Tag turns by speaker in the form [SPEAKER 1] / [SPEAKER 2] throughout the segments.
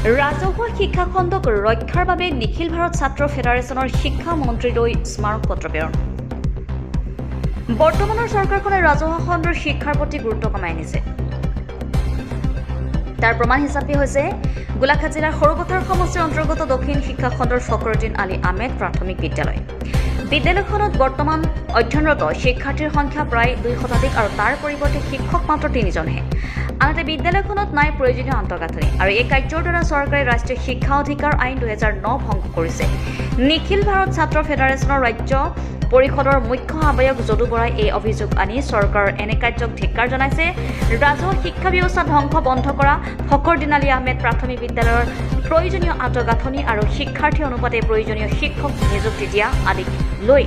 [SPEAKER 1] ৰাজহুৱা শিক্ষা খণ্ডক ৰক্ষাৰ বাবে নিখিল ভাৰত ছাত্ৰ ফেডাৰেশ্যনৰ শিক্ষা মন্ত্ৰীলৈ স্মাৰক পত্ৰ প্ৰেৰণ। বৰ্তমানৰ চৰকাৰখনে ৰাজহুৱা খণ্ডৰ শিক্ষাৰ প্ৰতি গুৰুত্ব কমাই আনিছে। তাৰ প্ৰমাণ হিচাপে হৈছে গোলাঘাট জিলাৰ সৰুপথাৰ সমষ্টিৰ অন্তৰ্গত দক্ষিণ শিক্ষা খণ্ডৰ ফখৰুদ্দিন আলী আহমেদ প্ৰাথমিক বিদ্যালয়। বিদ্যালয়খনত বৰ্তমান অধ্যয়নৰত শিক্ষাৰ্থীৰ সংখ্যা প্ৰায় 200 আৰু তাৰ পৰিৱৰ্তে শিক্ষক মাত্ৰ 3জনহে। আনহাতে বিদ্যালয়খনত নাই প্ৰয়োজনীয় আন্তঃগাঁথনি আৰু এই কাৰ্যৰ দ্বাৰা চৰকাৰে ৰাষ্ট্ৰীয় শিক্ষা অধিকাৰ আইন 2009 ভংগ কৰিছে। নিখিল ভাৰত ছাত্ৰ ফেডাৰেশ্যনৰ ৰাজ্য পৰিষদৰ মুখ্য আহ্বায়ক যদু বৰাই এই অভিযোগ আনি চৰকাৰৰ এনে কাৰ্যক ধিক্কাৰ জনাইছে। ৰাজহুৱা শিক্ষা ব্যৱস্থা ধ্বংস বন্ধ কৰা, ফখৰুদ্দিন আলী আহমেদ প্ৰাথমিক বিদ্যালয়ৰ প্ৰয়োজনীয় আন্তঃগাঁথনি আৰু শিক্ষাৰ্থী অনুপাতে প্ৰয়োজনীয় শিক্ষক নিযুক্তি দিয়া আদিক লৈ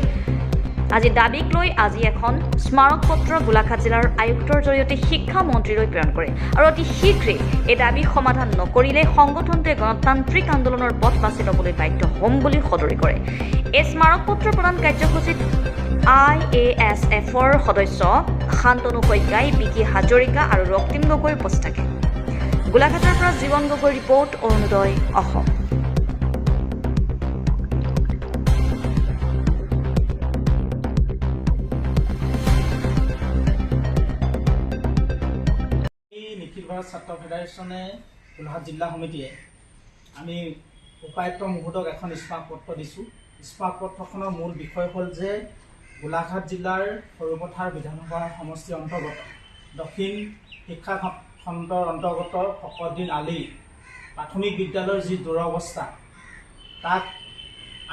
[SPEAKER 1] আজি এখন স্মাৰক পত্ৰ গোলাঘাট জিলাৰ আয়ুক্তৰ জৰিয়তে শিক্ষা মন্ত্ৰীলৈ প্ৰেৰণ কৰে আৰু অতি শীঘ্ৰে এই দাবী সমাধান নকৰিলে সংগঠনটোৱে গণতান্ত্ৰিক আন্দোলনৰ পথ বাছি ল'বলৈ বাধ্য হ'ম বুলি সদৰি কৰে। এই স্মাৰক পত্ৰ প্ৰদান কাৰ্যসূচীত IASFৰ সদস্য শান্তনু শইকীয়া, বিকি হাজৰিকা আৰু ৰক্তিম গগৈ উপস্থিত থাকে। গোলাঘাটৰ পৰা জীৱন গগৈ ৰিপৰ্ট, অৰুণোদয় অসম।
[SPEAKER 2] নিখিল ভাৰত ছাত্ৰ ফেডাৰেশ্যনে গোলাঘাট জিলা সমিতিয়ে আমি উপায়ুক্ত মহোদয়ক এখন স্মাৰক পত্ৰ দিছোঁ। স্মাৰক পত্ৰখনৰ মূল বিষয় হ'ল যে গোলাঘাট জিলাৰ সৰুপথাৰ বিধানসভা সমষ্টিৰ অন্তৰ্গত দক্ষিণ শিক্ষা খণ্ডৰ অন্তৰ্গত ফখৰুদ্দিন আলী প্ৰাথমিক বিদ্যালয়ৰ যি দুৰৱস্থা তাক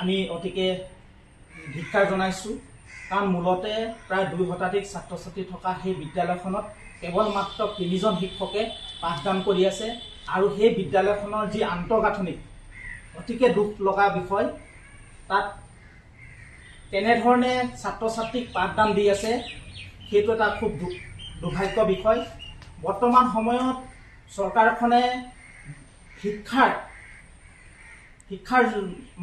[SPEAKER 2] আমি অতিকে ধিক্কাৰ জনাইছোঁ। কাৰণ মূলতে প্ৰায় 200 ছাত্ৰ ছাত্ৰী থকা সেই বিদ্যালয়খনত কেৱল মাত্ৰ 3জন শিক্ষকে পাঠদান কৰি আছে আৰু সেই বিদ্যালয়খনৰ যি আন্তঃগাঁথনি অতিকে দুখ লগা বিষয়। তাত কেনেধৰণে ছাত্ৰ ছাত্ৰীক পাঠদান দি আছে সেইটো এটা খুব দুৰ্ভাগ্য বিষয়। বৰ্তমান সময়ত চৰকাৰখনে শিক্ষাৰ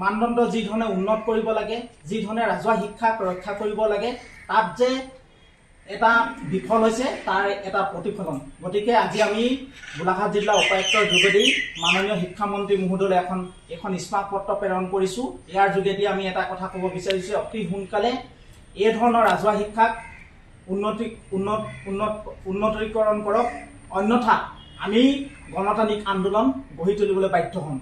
[SPEAKER 2] মানদণ্ড যি ধৰণে উন্নত কৰিব লাগে, যি ধৰণে ৰাজহুৱা শিক্ষাক ৰক্ষা কৰিব লাগে, তাত যে এটা বিফল হৈছে তাৰ এটা প্ৰতিফলন। গতিকে আজি আমি গোলাঘাট জিলা উপায়ুক্তৰ যোগেদি মাননীয় শিক্ষামন্ত্ৰী মহোদয়লৈ এখন স্মাৰক পত্ৰ প্ৰেৰণ কৰিছোঁ। ইয়াৰ যোগেদি আমি এটা কথা ক'ব বিচাৰিছোঁ, অতি সোনকালে এই ধৰণৰ ৰাজহুৱা শিক্ষাক উন্নতীকৰণ কৰক, অন্যথা আমি গণতান্ত্ৰিক আন্দোলন গঢ়ি তুলিবলৈ বাধ্য হ'ম।